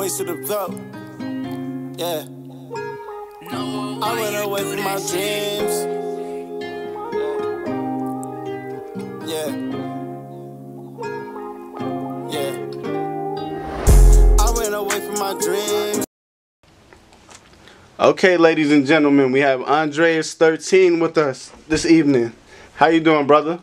voice of the vote. Yeah. I went away from my dreams. Yeah. Yeah. I went away from my dreams. Okay, ladies and gentlemen, we have ANDREAUS 13 with us this evening. How you doing, brother?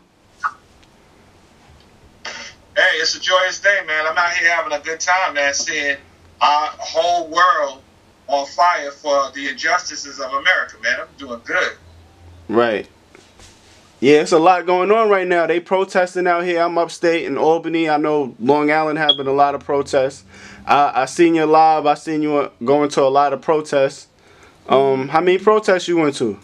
Hey, it's a joyous day, man. I'm out here having a good time, man, seeing our whole world on fire for the injustices of America, man. I'm doing good. Right. Yeah, it's a lot going on right now. They protesting out here. I'm upstate in Albany. I know Long Island having a lot of protests. I seen you live. I seen you going to a lot of protests. How many protests you went to?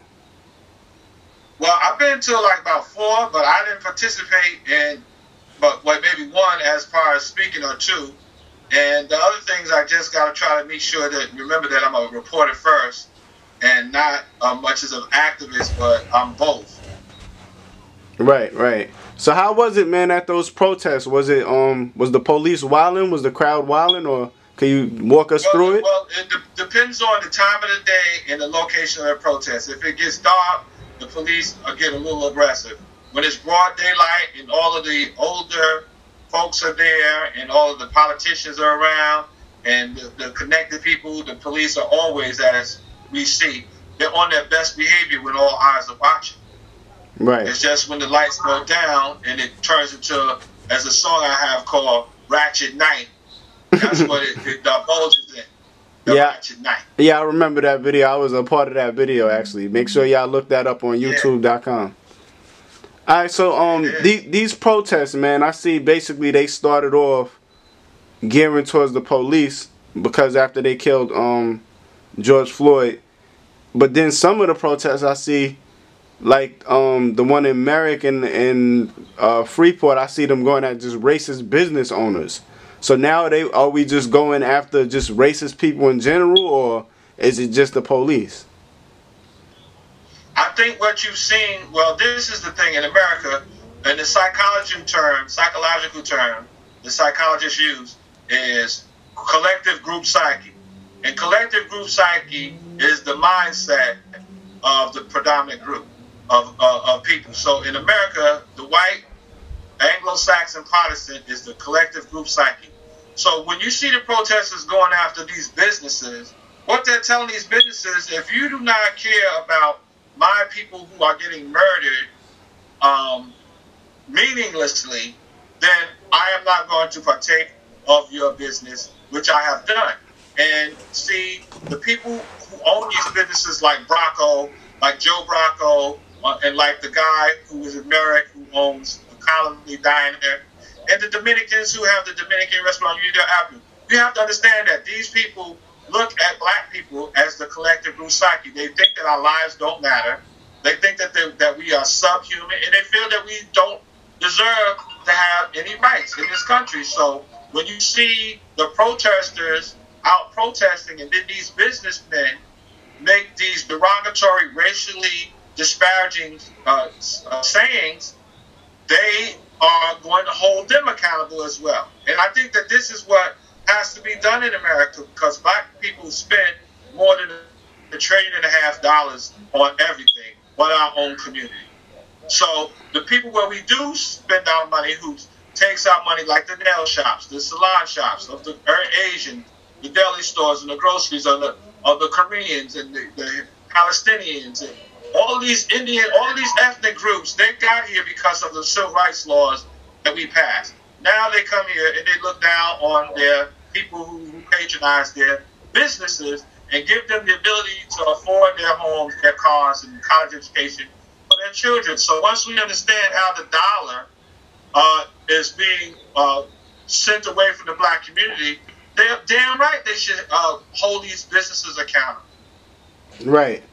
Well, I've been to like about 4, but I didn't participate in but maybe 1 as far as speaking, or 2. And the other things, I just got to try to make sure that, remember that I'm a reporter first and not much as an activist, but I'm both. Right, right. So how was it, man, at those protests? Was it was the police wilding? Was the crowd wilding? Or can you walk us through it? Well, it depends on the time of the day and the location of the protest. If it gets dark, the police get a little aggressive. When it's broad daylight and all of the older folks are there and all of the politicians are around and the connected people, the police are always, as we see, they're on their best behavior when all eyes are watching. Right. It's just when the lights go down and it turns into, as a song I have called Ratchet Night, that's what it bulges in. Ratchet Night. Yeah, I remember that video. I was a part of that video, actually. Make sure y'all look that up on youtube.com. All right, so these protests, man, I see basically they started off gearing towards the police because after they killed George Floyd, but then some of the protests I see, like the one in Merrick and Freeport, I see them going at just racist business owners. So now are we just going after just racist people in general, or is it just the police? I think what you've seen, well, this is the thing in America, and the psychological term, the psychologists use is collective group psyche. And collective group psyche is the mindset of the predominant group of people. So in America, the white, Anglo-Saxon Protestant is the collective group psyche. So when you see the protesters going after these businesses, what they're telling these businesses, if you do not care about my people who are getting murdered meaninglessly, then I am not going to partake of your business, which I have done. And see, the people who own these businesses like Bracco, like Joe Bracco, and like the guy who is in Merrick who owns the Colony Diner, and the Dominicans who have the Dominican restaurant Unity Avenue, you have to understand that these people look at black people as the collective group psyche. They think that our lives don't matter. They think that we are subhuman, and they feel that we don't deserve to have any rights in this country. So when you see the protesters out protesting, and then these businessmen make these derogatory, racially disparaging sayings, they are going to hold them accountable as well. And I think that this is what has to be done in America, because black people spend more than $1.5 trillion on everything but our own community. So the people where we do spend our money, who takes our money, like the nail shops, the salon shops, of the Asian, the deli stores and the groceries, of the Koreans and the Palestinians, and all these Indian, all these ethnic groups, they got here because of the civil rights laws that we passed. Now they come here and they look down on their people who patronize their businesses and give them the ability to afford their homes, their cars, and college education for their children. So once we understand how the dollar is being sent away from the black community, they're damn right they should hold these businesses accountable. Right.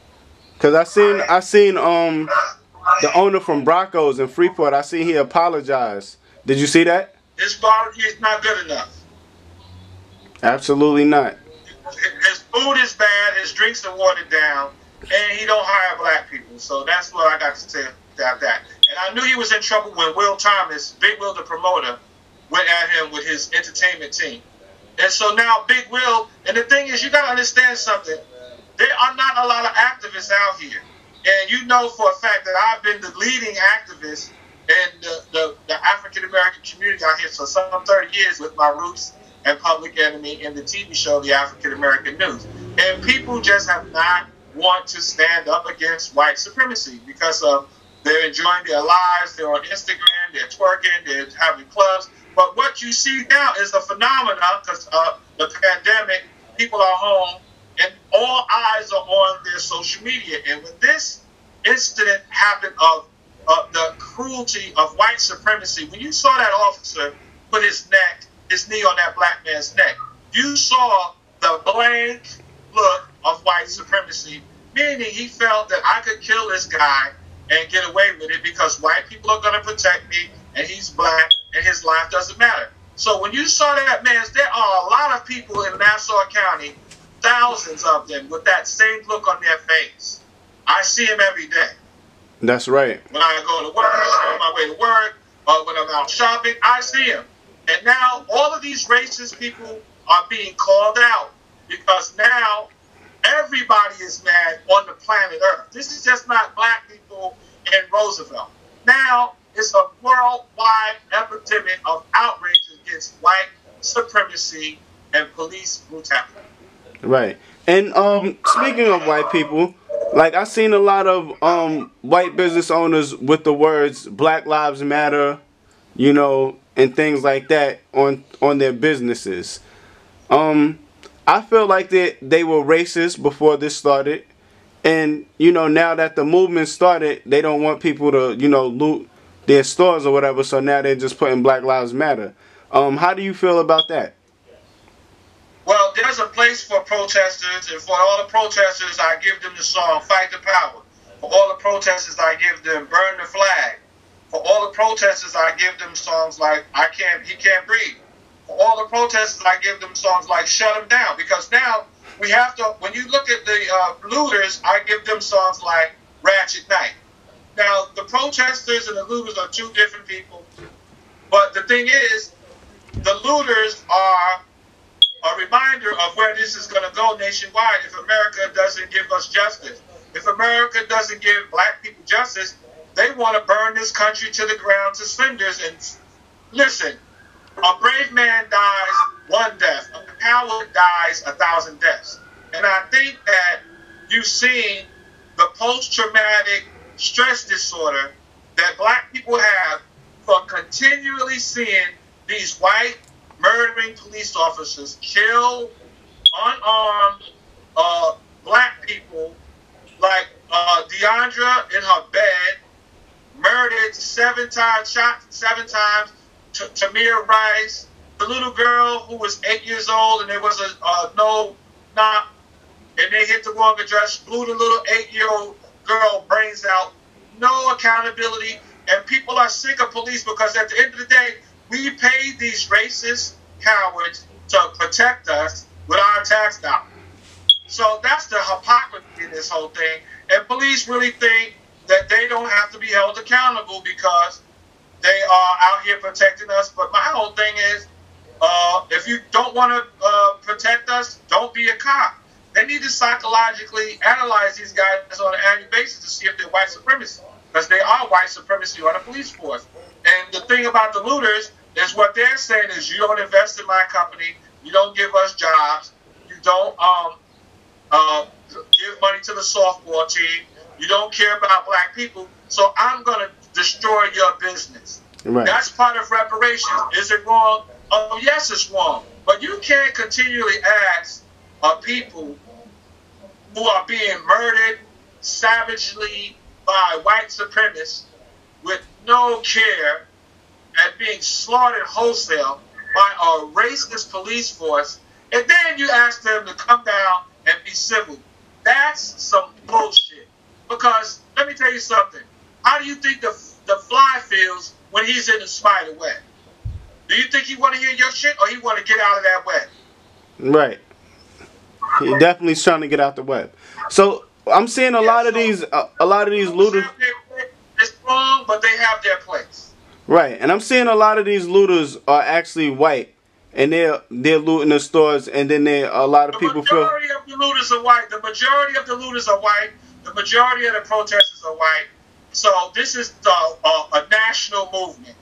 Because I seen the owner from Bracco's in Freeport, I seen he apologized. Did you see that? His quality is not good enough. Absolutely not. His food is bad, his drinks are watered down, and he don't hire black people. So that's what I got to say about that. And I knew he was in trouble when Will Thomas, Big Will the promoter, went at him with his entertainment team. And so now Big Will, and the thing is, you got to understand something. There are not a lot of activists out here. And you know for a fact that I've been the leading activist in the African-American community out here for some 30 years with my roots and Public Enemy in the TV show, The African-American News. And people just have not want to stand up against white supremacy because they're enjoying their lives, they're on Instagram, they're twerking, they're having clubs. But what you see now is a phenomenon because the pandemic, people are home, and all eyes are on their social media. And when this incident happened of the cruelty of white supremacy, when you saw that officer put his knee on that black man's neck, you saw the blank look of white supremacy, meaning he felt that I could kill this guy and get away with it because white people are going to protect me and he's black and his life doesn't matter. So when you saw that man, there are a lot of people in Nassau County, thousands of them, with that same look on their face. I see him every day. That's right. When I go to work, on my way to work, or when I'm out shopping, I see him. And now all of these racist people are being called out because now everybody is mad on the planet Earth. This is just not black people in Roosevelt. Now it's a worldwide epidemic of outrage against white supremacy and police brutality. Right. And speaking of white people, like I seen a lot of white business owners with the words Black Lives Matter, you know, and things like that on their businesses. I feel like they were racist before this started, and you know, now that the movement started, they don't want people to, you know, loot their stores or whatever, so now they're just putting Black Lives Matter. How do you feel about that? Well, there's a place for protesters, and for all the protesters, I give them the song Fight the Power. For all the protesters, I give them Burn the Flag. For all the protesters, I give them songs like He Can't Breathe. For all the protesters, I give them songs like Shut Him Down. Because now we have to, when you look at the looters, I give them songs like Ratchet Night. Now, the protesters and the looters are two different people. But the thing is, the looters are a reminder of where this is going to go nationwide if America doesn't give us justice. If America doesn't give black people justice, they want to burn this country to the ground to cinders. And listen, a brave man dies one death. A coward dies 1,000 deaths. And I think that you've seen the post-traumatic stress disorder that black people have for continually seeing these white murdering police officers kill unarmed black people, like Deandra in her bed, murdered 7 times, shot 7 times. Tamir Rice, the little girl who was 8 years old, and there was a no knock, and they hit the wrong address, blew the little 8-year-old girl brains out. No accountability, and people are sick of police because at the end of the day, we paid these racist cowards to protect us with our tax dollars. So that's the hypocrisy in this whole thing. And police really think that they don't have to be held accountable because they are out here protecting us. But my whole thing is, if you don't want to protect us, don't be a cop. They need to psychologically analyze these guys on an annual basis to see if they're white supremacy, because they are white supremacy on the police force. And the thing about the looters is what they're saying is you don't invest in my company, you don't give us jobs, you don't give money to the softball team, you don't care about black people, so I'm going to destroy your business. Right. That's part of reparations. Is it wrong? Oh, yes, it's wrong. But you can't continually ask people who are being murdered savagely by white supremacists with no care and being slaughtered wholesale by a racist police force, and then you ask them to come down and be civil. That's some bullshit. Because let me tell you something. How do you think the fly feels when he's in the spider web? Do you think he want to hear your shit, or he want to get out of that web? Right. He definitely trying to get out the web. So I'm seeing a lot of these looters. It's wrong, but they have their place. Right, and I'm seeing a lot of these looters are actually white, and they're looting the stores, and then a lot of people feel. The majority of the looters are white. The majority of the looters are white. The majority of the protesters are white. So this is a national movement.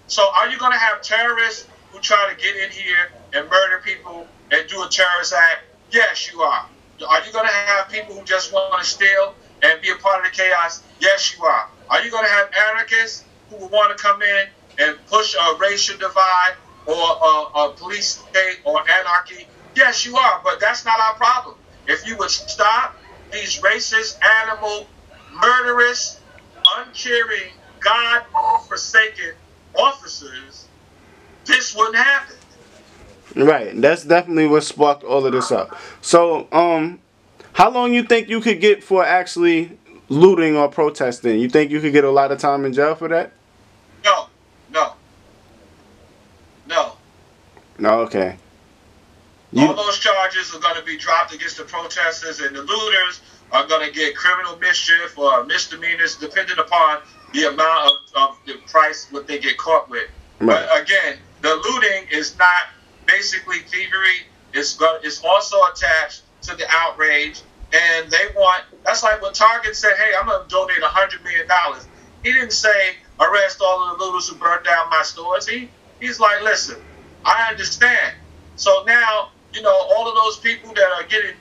So are you going to have terrorists who try to get in here and murder people and do a terrorist act? Yes, you are. Are you going to have people who just want to steal and be a part of the chaos? Yes, you are. Are you going to have anarchists who will want to come in and push a racial divide or a police state or anarchy? Yes, you are. But that's not our problem. If you would stop these racist, animal, murderous, uncaring, God-forsaken officers, this wouldn't happen. Right. That's definitely what sparked all of this up. So, how long you think you could get for actually looting or protesting? You think you could get a lot of time in jail for that? No. No. No. No, okay. All those charges are going to be dropped against the protesters, and the looters are going to get criminal mischief or misdemeanors, depending upon the amount of the price what they get caught with. Right. But again, the looting is not basically thievery. It's also attached to the outrage, and they want. That's like when Target said, "Hey, I'm going to donate $100 million." He didn't say arrest all of the looters who burned down my stores. He's like, listen, I understand. So now, you know, all of those people that are getting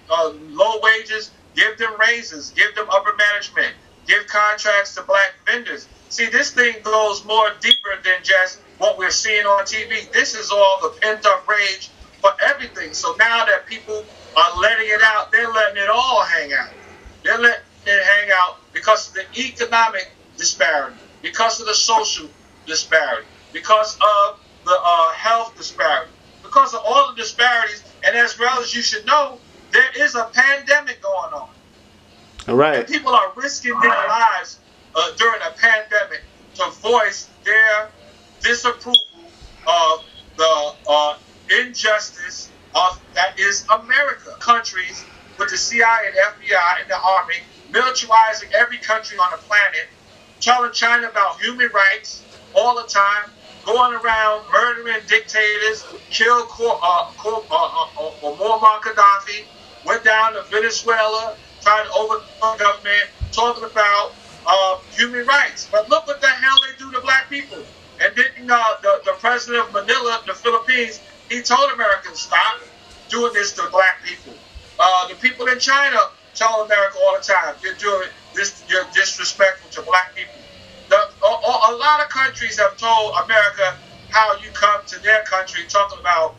low wages, give them raises, give them upper management, give contracts to black vendors. See, this thing goes more deeper than just what we're seeing on TV. This is all the pent-up rage for everything. So now that people are letting it out, they're letting it all hang out. They're letting it hang out because of the economic disparity, because of the social disparity, because of the health disparity, because of all the disparities. And as well as you should know, there is a pandemic going on. All right. And people are risking their lives during a pandemic to voice their disapproval of the injustice of that is America. Countries with the CIA and FBI and the Army militarizing every country on the planet, telling China about human rights all the time, going around murdering dictators, killed Muammar Gaddafi, went down to Venezuela, trying to overthrow the government, talking about human rights. But look what the hell they do to black people. And then the president of Manila, the Philippines, he told Americans, stop doing this to black people. The people in China tell America all the time, you're doing this, you're disrespectful to black people. A lot of countries have told America how you come to their country talking about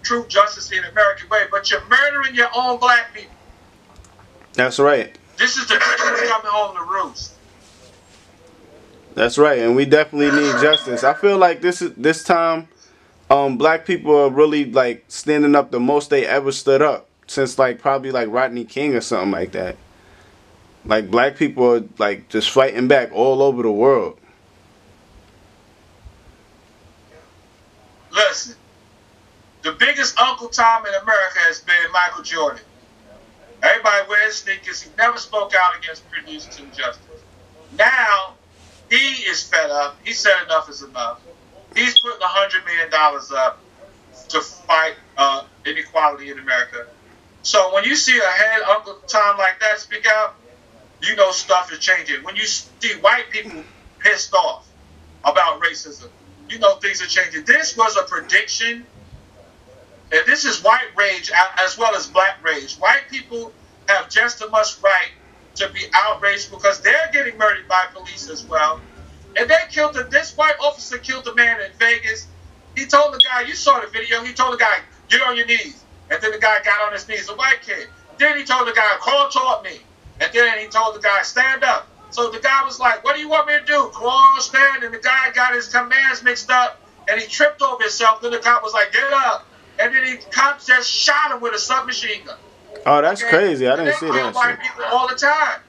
true justice in the American way, but you're murdering your own black people. That's right. This is the country coming home to roost. That's right, and we definitely need justice. I feel like this time, black people are really like standing up the most they ever stood up since like probably like Rodney King or something like that. Like black people are like just fighting back all over the world. Listen, the biggest Uncle Tom in America has been Michael Jordan. Everybody wears sneakers. He never spoke out against producing injustice. Now, he is fed up. He said enough is enough. He's putting $100 million up to fight inequality in America. So when you see a head Uncle Tom like that speak out, you know stuff is changing. When you see white people pissed off about racism, you know things are changing. This was a prediction, and this is white rage as well as black rage. White people have just as much right to be outraged because they're getting murdered by police as well. And they killed this white officer killed a man in Vegas. He told the guy, you saw the video, he told the guy, get on your knees. And then the guy got on his knees, a white kid. Then he told the guy, crawl toward me. And then he told the guy, stand up. So the guy was like, what do you want me to do? Crawl, stand. And the guy got his commands mixed up, and he tripped over himself. Then the cop was like, get up. And then the cop just shot him with a submachine gun. Oh, that's crazy. I didn't see that. White people all the time.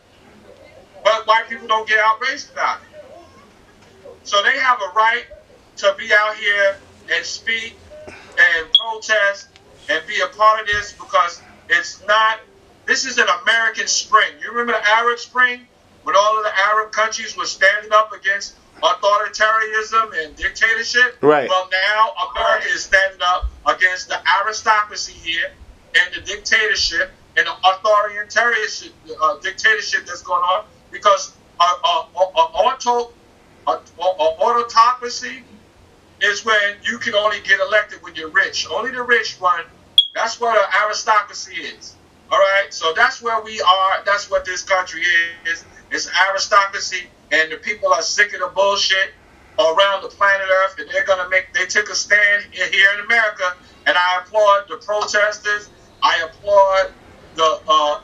But white people don't get outraged about it. So they have a right to be out here and speak and protest and be a part of this because it's not, this is an American spring. You remember the Arab Spring when all of the Arab countries were standing up against authoritarianism and dictatorship? Right. Well, now America is standing up against the aristocracy here and the dictatorship and the authoritarian dictatorship that's going on, because autocracy is when you can only get elected when you're rich. Only the rich run. That's what an aristocracy is. All right? So that's where we are. That's what this country is. It's aristocracy, and the people are sick of the bullshit around the planet Earth, and they took a stand here in America, and I applaud the protesters. I applaud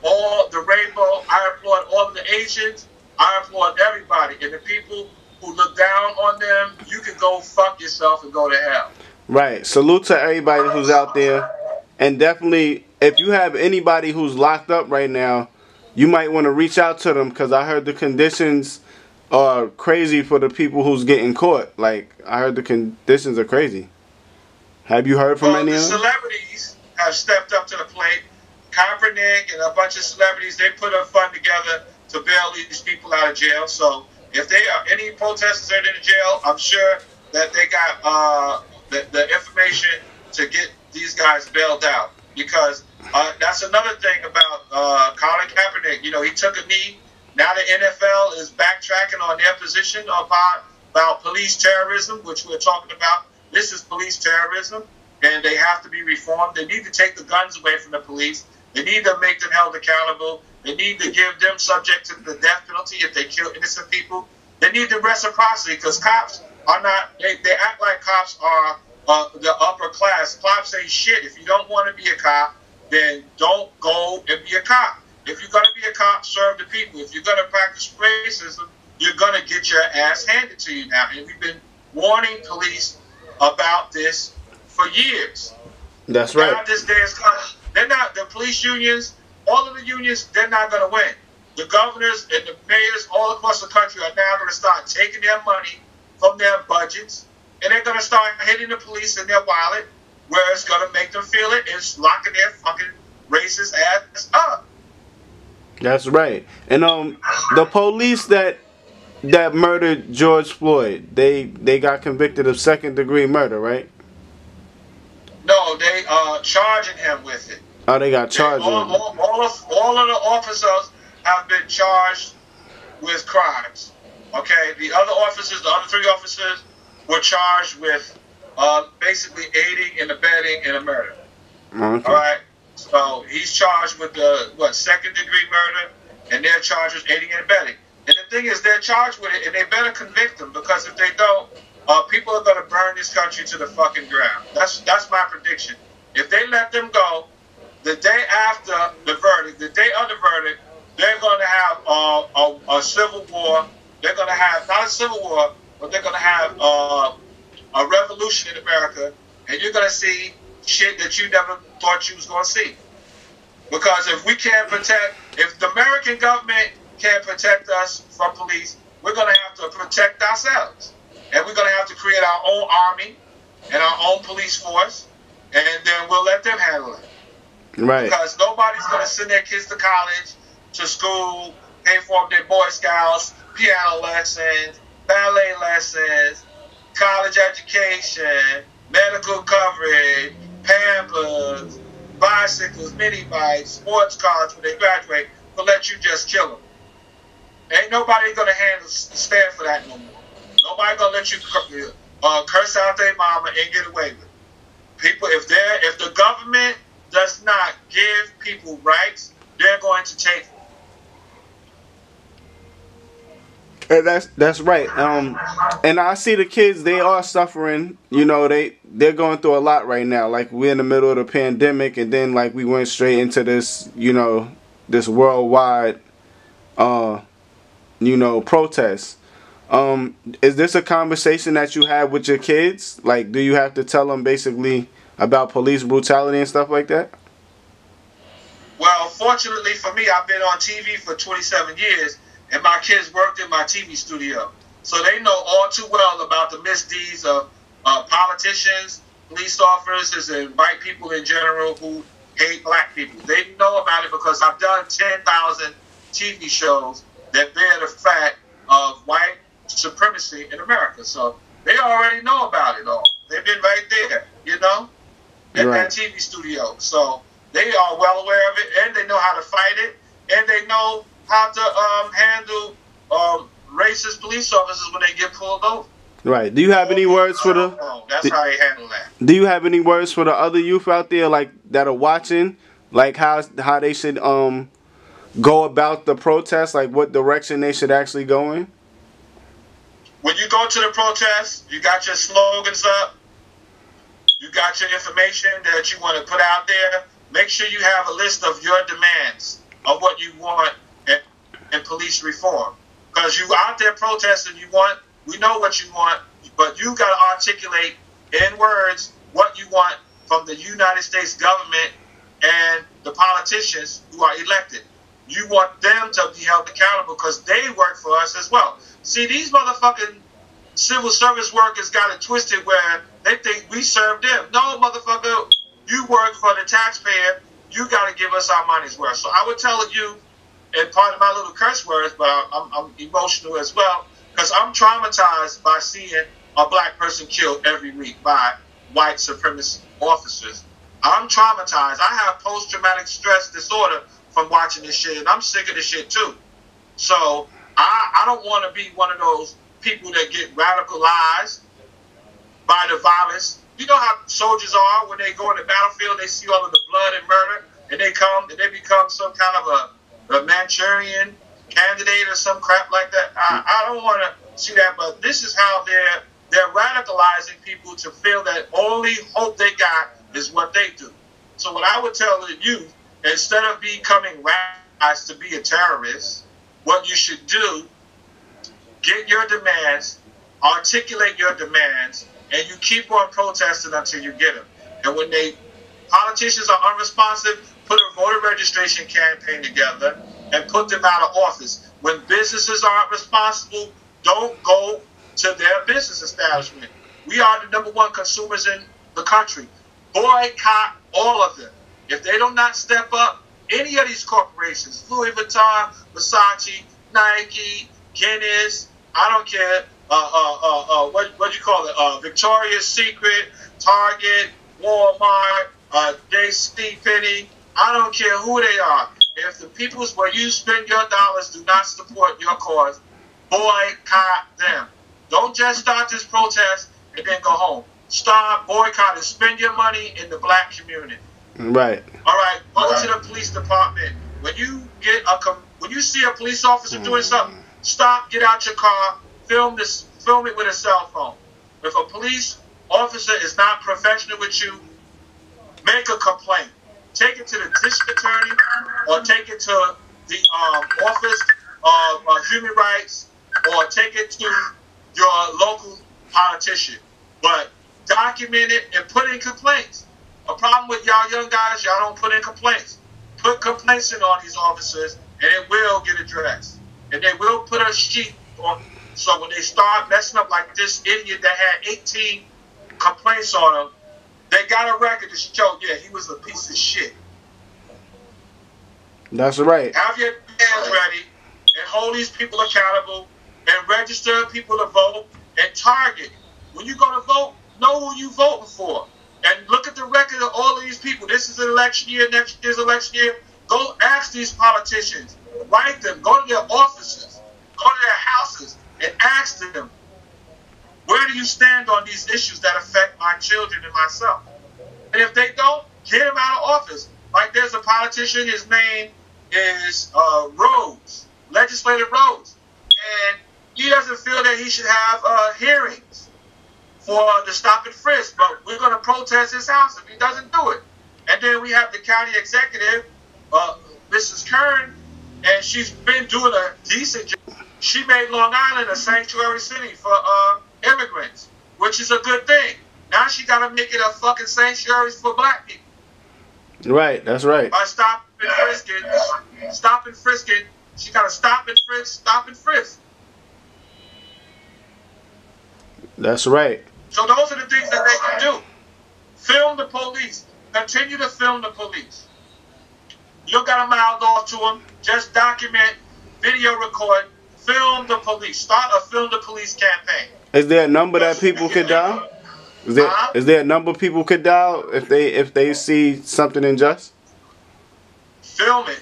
all the rainbow. I applaud all of the Asians. I applaud everybody, and the people who look down on them, you can go fuck yourself and go to hell. Right. Salute to everybody who's out there, and definitely, if you have anybody who's locked up right now, you might want to reach out to them, because I heard the conditions are crazy for the people who's getting caught. Like, I heard the conditions are crazy. Have you heard from any of them? The celebrities have stepped up to the plate. Kaepernick and a bunch of celebrities, they put a fund together to bail these people out of jail. So if they are any protesters that are in the jail, I'm sure that they got the information to get these guys bailed out. Because that's another thing about Colin Kaepernick. You know, he took a knee. Now the NFL is backtracking on their position about police terrorism, which we're talking about. This is police terrorism, and they have to be reformed. They need to take the guns away from the police. They need to make them held accountable. They need to give them subject to the death penalty if they kill innocent people. They need the reciprocity, because cops are not, they act like cops are the upper class. Cops say shit. If you don't want to be a cop, then don't go and be a cop. If you're going to be a cop, serve the people. If you're going to practice racism, you're going to get your ass handed to you now. And we've been warning police about this for years. That's right. Now this day is coming. They're not, the police unions, all of the unions, they're not going to win. The governors and the mayors all across the country are now going to start taking their money from their budgets, and they're going to start hitting the police in their wallet, where it's going to make them feel it. It's locking their fucking racist ass up. That's right. And the police that murdered George Floyd, they got convicted of second-degree murder, right? No, they charging him with it. Oh, they got charged. All of the officers have been charged with crimes. Okay, the other three officers were charged with basically aiding and abetting in a murder. Okay. All right. So he's charged with second-degree murder, and they're charged with aiding and abetting. And the thing is, they're charged with it, and they better convict them, because if they don't, people are going to burn this country to the fucking ground. That's my prediction. If they let them go, the day after the verdict, the day of the verdict, they're going to have a civil war. They're going to have, not a civil war, but they're going to have a revolution in America, and you're going to see shit that you never thought you was going to see. Because if the American government can't protect us from police, we're going to have to protect ourselves. And we're going to have to create our own army and our own police force, and then we'll let them handle it. Right. Because nobody's going to send their kids to college, to school, pay for their Boy Scouts, piano lessons, ballet lessons, college education, medical coverage, Pampers, bicycles, mini bikes, sports cars when they graduate, but let you just kill them. Ain't nobody going to stand for that no more. Nobody going to let you curse out their mama and get away with it. People, if the government does not give people rights, they're going to take them. That's right. And I see the kids, they are suffering. You know, they're going through a lot right now. Like, we're in the middle of the pandemic, and then like we went straight into this, this worldwide protest. Is this a conversation that you have with your kids? Like, do you have to tell them basically about police brutality and stuff like that? Well, fortunately for me, I've been on TV for 27 years, and my kids worked in my TV studio. So they know all too well about the misdeeds of politicians, police officers, and white people in general who hate black people. They know about it because I've done 10,000 TV shows that bear the fact of white supremacy in America. So they already know about it all. They've been right there, And that TV studio. So they are well aware of it, and they know how to fight it, and they know how to handle racist police officers when they get pulled over. Right. Do you have any words for the? That's how they handle that. Do you have any words for the other youth out there, like that are watching, like how they should go about the protest, like what direction they should actually go in? When you go to the protest, you got your slogans up, you got your information that you want to put out there. Make sure you have a list of your demands of what you want in police reform. Because you out there protesting, we know what you want, but you got to articulate in words what you want from the United States government and the politicians who are elected. You want them to be held accountable because they work for us as well. See, these motherfucking civil service workers got it twisted where they think we serve them. No, motherfucker, you work for the taxpayer. You got to give us our money's worth. So I would tell you, and part of my little curse words, but I'm emotional as well, because I'm traumatized by seeing a black person killed every week by white supremacist officers. I'm traumatized. I have post-traumatic stress disorder from watching this shit, and I'm sick of this shit too. So I don't want to be one of those people that get radicalized by the violence. You know how soldiers are when they go in the battlefield, they see all of the blood and murder, and they become some kind of a Manchurian candidate or some crap like that. I don't want to see that, but this is how they're radicalizing people to feel that only hope they got is what they do. So what I would tell the youth, instead of becoming radicalized to be a terrorist, what you should do, get your demands, articulate your demands, and you keep on protesting until you get them. And when politicians are unresponsive, put a voter registration campaign together and put them out of office. When businesses aren't responsible, don't go to their business establishment. We are the #1 consumers in the country. Boycott all of them. If they do not step up, any of these corporations, Louis Vuitton, Versace, Nike, Guinness, I don't care, what do you call it, Victoria's Secret, Target, Walmart, JCPenney, I don't care who they are. If the peoples where you spend your dollars do not support your cause, boycott them. Don't just start this protest and then go home. Start boycotting. Spend your money in the black community. Right. All right. Go to the police department. When you see a police officer doing something, stop. Get out your car. Film it with a cell phone. If a police officer is not professional with you, make a complaint. Take it to the district attorney or take it to the office of human rights or take it to your local politician. But document it and put in complaints. A problem with y'all young guys, y'all don't put in complaints. Put complaints in on these officers and it will get addressed. And they will put a sheet on. So when they start messing up like this idiot that had 18 complaints on him, they got a record to show, yeah, he was a piece of shit. That's right. Have your hands ready and hold these people accountable and register people to vote and target. When you go to vote, know who you voting for. And look at the record of all of these people. This is an election year, next year's election year. Go ask these politicians. Write them. Go to their offices. Go to their houses and ask them, where do you stand on these issues that affect my children and myself? And if they don't, get him out of office. Like there's a politician, his name is Rhodes, Legislator Rhodes. And he doesn't feel that he should have hearings for the stop and frisk. But we're going to protest his house if he doesn't do it. And then we have the county executive, Mrs. Kern, and she's been doing a decent job. She made Long Island a sanctuary city for immigrants, which is a good thing. Now she got to make it a fucking sanctuary for black people. Right, that's right. By stopping and frisking, she got to stop and frisk. That's right. So those are the things that they can do. Film the police. Continue to film the police. You don't got to mouth off to them. Just document, video record, film the police. Start a film the police campaign. Is there a number that people can dial? Is there a number people could dial if they see something unjust? Film it.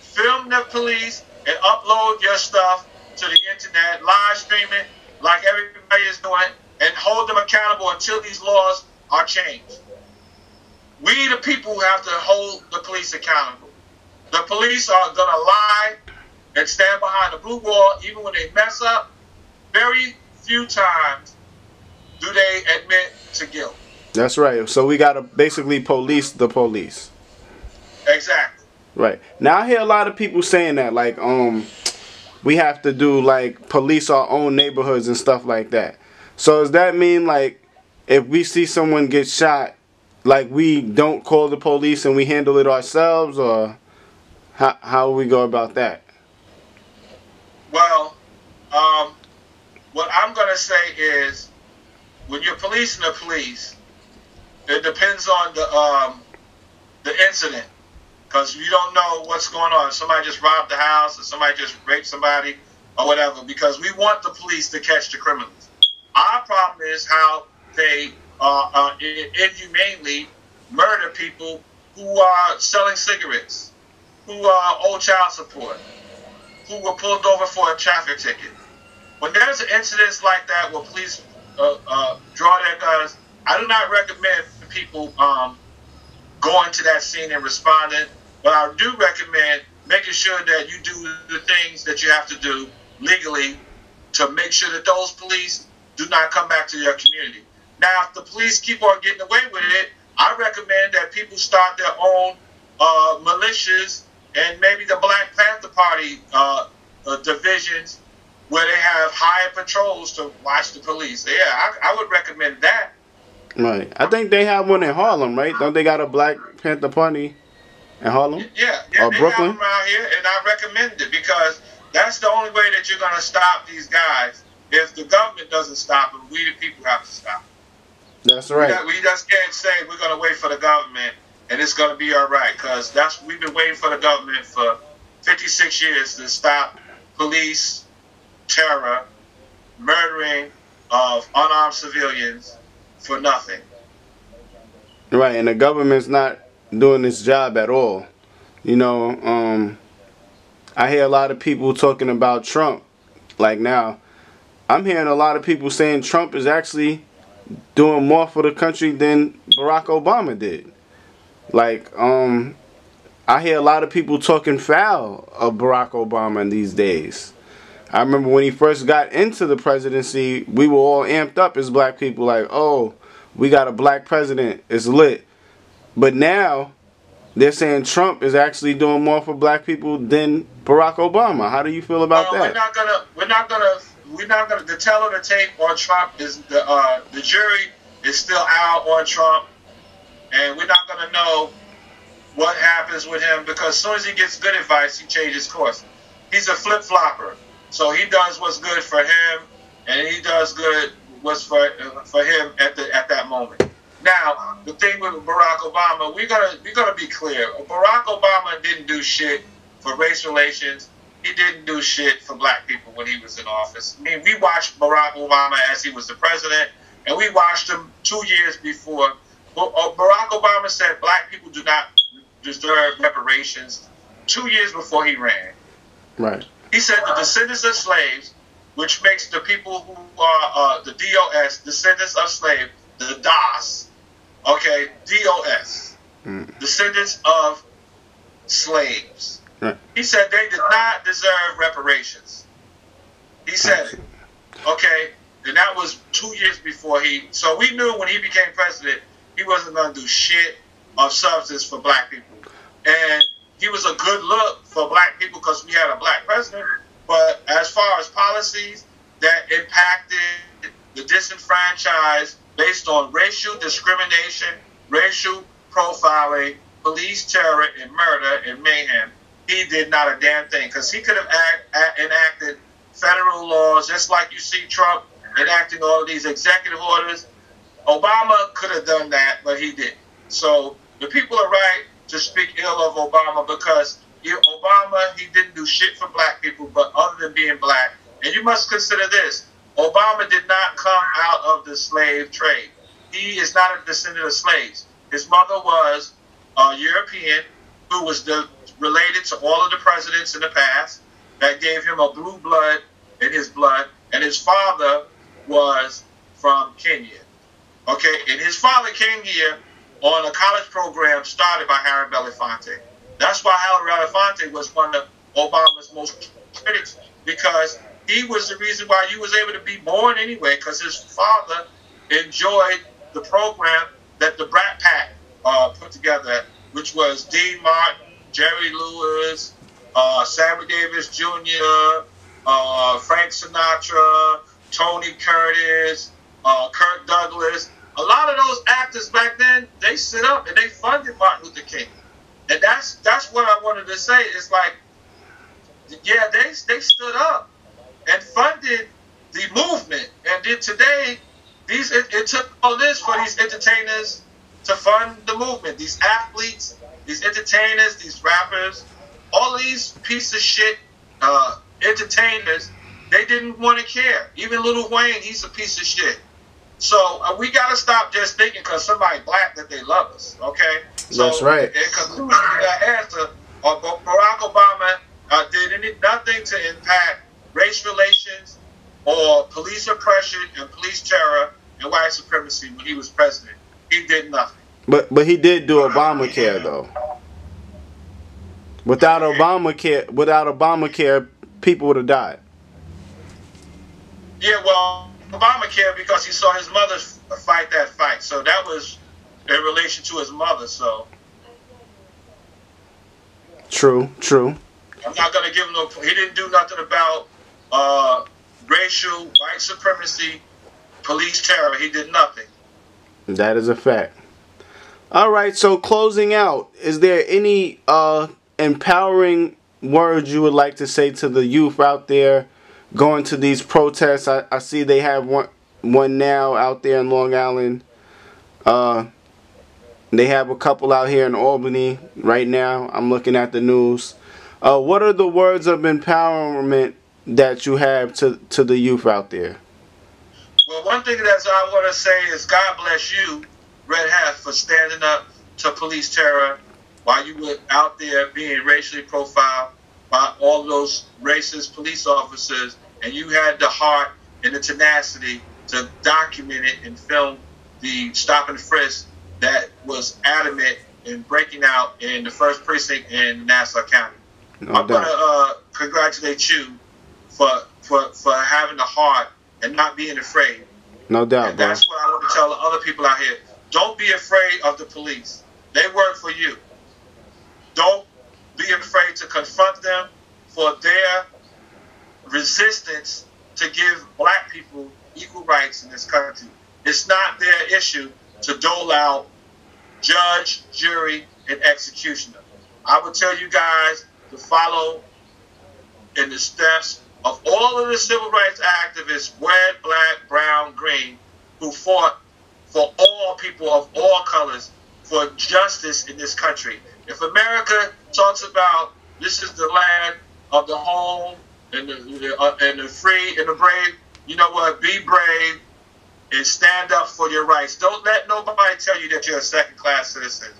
Film the police and upload your stuff to the internet, live stream it like everybody is doing, and hold them accountable until these laws are changed. We, the people, have to hold the police accountable. The police are going to lie and stand behind the blue wall even when they mess up. Very few times do they admit to guilt. That's right. So we got to basically police the police. Exactly. Right. Now I hear a lot of people saying that, like, we have to do, like, police our own neighborhoods and stuff like that. So does that mean, like, if we see someone get shot, like, we don't call the police and we handle it ourselves, or how we go about that? Well, what I'm going to say is, when you're policing the police, it depends on the incident, because you don't know what's going on. Somebody just robbed the house, or somebody just raped somebody, or whatever, because we want the police to catch the criminals. Our problem is how they inhumanely murder people who are selling cigarettes, who owe child support, who were pulled over for a traffic ticket. When there's incidents like that where police draw their guns, I do not recommend people going to that scene and responding, but I do recommend making sure that you do the things that you have to do legally to make sure that those police do not come back to your community. Now, if the police keep on getting away with it, I recommend that people start their own militias and maybe the Black Panther Party divisions where they have hired patrols to watch the police. Yeah, I would recommend that. Right. I think they have one in Harlem, right? Don't they got a Black Panther Party in Harlem? Yeah, or they Brooklyn? have them around here, and I recommend it because that's the only way that you're going to stop these guys. If the government doesn't stop them, we the people have to stop them. That's right. We just can't say we're going to wait for the government and it's going to be all right, because we've been waiting for the government for 56 years to stop police terror, murdering of unarmed civilians for nothing. Right, and the government's not doing its job at all. You know, I hear a lot of people talking about Trump. Like now, I'm hearing a lot of people saying Trump is actually doing more for the country than Barack Obama did. Like, I hear a lot of people talking foul of Barack Obama in these days. I remember when he first got into the presidency, we were all amped up as black people, like, oh, we got a black president, it's lit. But now, they're saying Trump is actually doing more for black people than Barack Obama. How do you feel about that? We're not gonna. The tell of the tape on Trump is the jury is still out on Trump, and we're not gonna know what happens with him, because as soon as he gets good advice, he changes course. He's a flip flopper, so he does what's good for him, and he does good what's for him at that moment. Now, the thing with Barack Obama, we're gonna be clear. Barack Obama didn't do shit for race relations. He didn't do shit for black people when he was in office. I mean, we watched Barack Obama as he was the president, and we watched him 2 years before. Barack Obama said black people do not deserve reparations 2 years before he ran. Right. He said the descendants of slaves, which makes the people who are the DOS, descendants of slaves, the DOS, okay, DOS, descendants of slaves. Right. He said they did not deserve reparations. He said it. Okay, and that was 2 years before so we knew when he became president, he wasn't going to do shit of substance for black people. And he was a good look for black people because we had a black president. But as far as policies that impacted the disenfranchised based on racial discrimination, racial profiling, police terror, and murder and mayhem, he did not a damn thing, because he could have enacted federal laws just like you see Trump enacting all of these executive orders. Obama could have done that, but he didn't. So the people are right to speak ill of Obama, because Obama, he didn't do shit for black people, but other than being black. And you must consider this. Obama did not come out of the slave trade. he is not a descendant of slaves. His mother was a European who was related to all of the presidents in the past that gave him a blue blood in his blood, and his father was from Kenya. Okay, and his father came here on a college program started by Harry Belafonte. That's why Harry Belafonte was one of Obama's most critics, because he was the reason why you was able to be born anyway, because his father enjoyed the program that the Brat Pack put together, which was Dean Martin, Jerry Lewis, Sammy Davis Jr., Frank Sinatra, Tony Curtis, Kirk Douglas. A lot of those actors back then, they stood up and they funded Martin Luther King. And that's what I wanted to say. It's like, yeah, they stood up and funded the movement. And then today, it took all this for these entertainers to fund the movement. These athletes, these entertainers, these rappers, all these piece of shit entertainers, they didn't want to care. Even Lil Wayne, he's a piece of shit. So we got to stop just thinking because somebody black that they love us, okay? So, that's right. In conclusion to that answer, Barack Obama did nothing to impact race relations or police oppression and police terror and white supremacy when he was president. He did nothing. But he did do Obamacare though. Without Obamacare, people would have died. Yeah, well, Obamacare because he saw his mother fight that fight, so that was in relation to his mother. So true. I'm not gonna give him no. He didn't do nothing about racial white supremacy, police terror. He did nothing. That is a fact. All right. So closing out, is there any empowering words you would like to say to the youth out there going to these protests? I see they have one now out there in Long Island. They have a couple out here in Albany right now. I'm looking at the news. What are the words of empowerment that you have to the youth out there? Well, one thing that I want to say is God bless you, Red Hat, for standing up to police terror while you were out there being racially profiled by all those racist police officers, and you had the heart and the tenacity to document it and film the stop and frisk that was adamant in breaking out in the 1st precinct in Nassau County. I'm going to congratulate you for having the heart and not being afraid. No doubt, and that's what I want to tell the other people out here. Don't be afraid of the police. They work for you. Don't be afraid to confront them for their resistance to give black people equal rights in this country. It's not their issue to dole out judge, jury, and executioner. I would tell you guys to follow in the steps of all of the civil rights activists, red, black, brown, green, who fought for all people of all colors for justice in this country. If America talks about this is the land of the home and the free and the brave, you know what? Be brave and stand up for your rights. Don't let nobody tell you that you're a second-class citizen.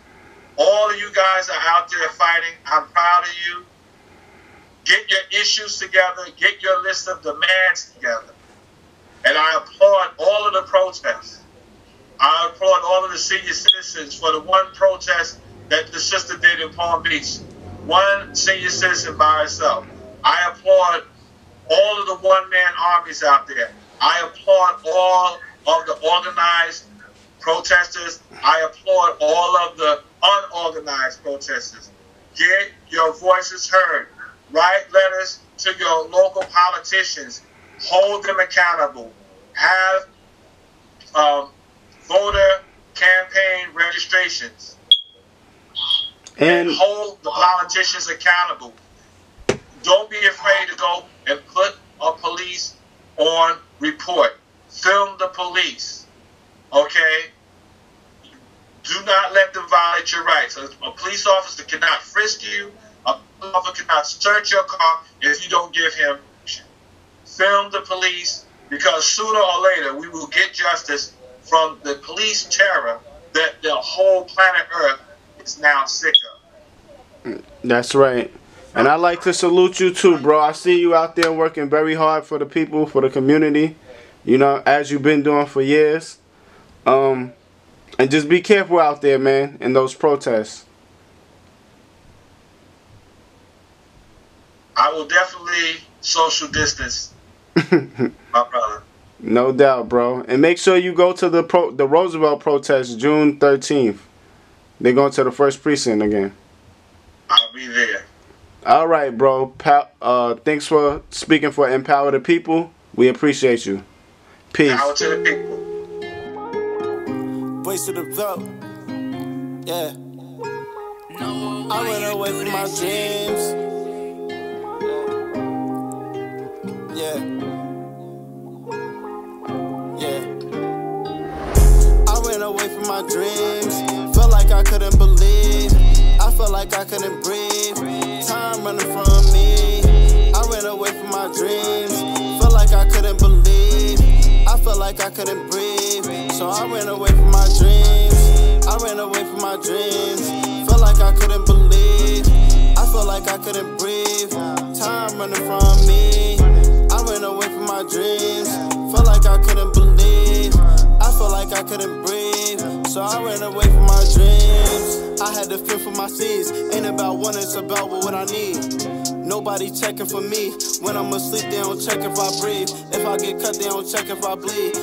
All of you guys are out there fighting. I'm proud of you. Get your issues together. Get your list of demands together. And I applaud all of the protests. I applaud all of the senior citizens for the one protest that the sister did in Palm Beach. One senior citizen by herself. I applaud all of the one-man armies out there. I applaud all of the organized protesters. I applaud all of the unorganized protesters. Get your voices heard. Write letters to your local politicians. Hold them accountable. Have voter campaign registrations. And hold the politicians accountable. Don't be afraid to go and put a police on report. Film the police. Okay? Do not let them violate your rights. A police officer cannot frisk you. A police officer cannot search your car if you don't give him permission. Film the police, because sooner or later we will get justice from the police terror that the whole planet Earth is now sick of. That's right. And I'd like to salute you too, bro. I see you out there working very hard for the people, for the community, you know, as you've been doing for years. And just be careful out there, man, in those protests. I will definitely social distance, my brother. No doubt, bro. And make sure you go to the Roosevelt protest June 13th. They're going to the 1st precinct again. I'll be there. All right, bro. Thanks for speaking for Empower the People. We appreciate you. Peace. Power to the people. Voice of the vote. Yeah. I went away from my dreams. Yeah. Yeah. I went away from my dreams. Felt like I couldn't believe. I felt like I couldn't breathe. Time running from me. I ran away from my dreams. Felt like I couldn't believe. I felt like I couldn't breathe. So I ran away from my dreams. I ran away from my dreams. Felt like I couldn't believe. I felt like I couldn't breathe. Time running from me. I ran away from my dreams. Felt like I couldn't believe. I felt like I couldn't breathe. So I ran away from my dreams. I had to fend for my seeds. Ain't about one, it's about what I need. Nobody checking for me. When I'm asleep, they don't check if I breathe. If I get cut, they don't check if I bleed.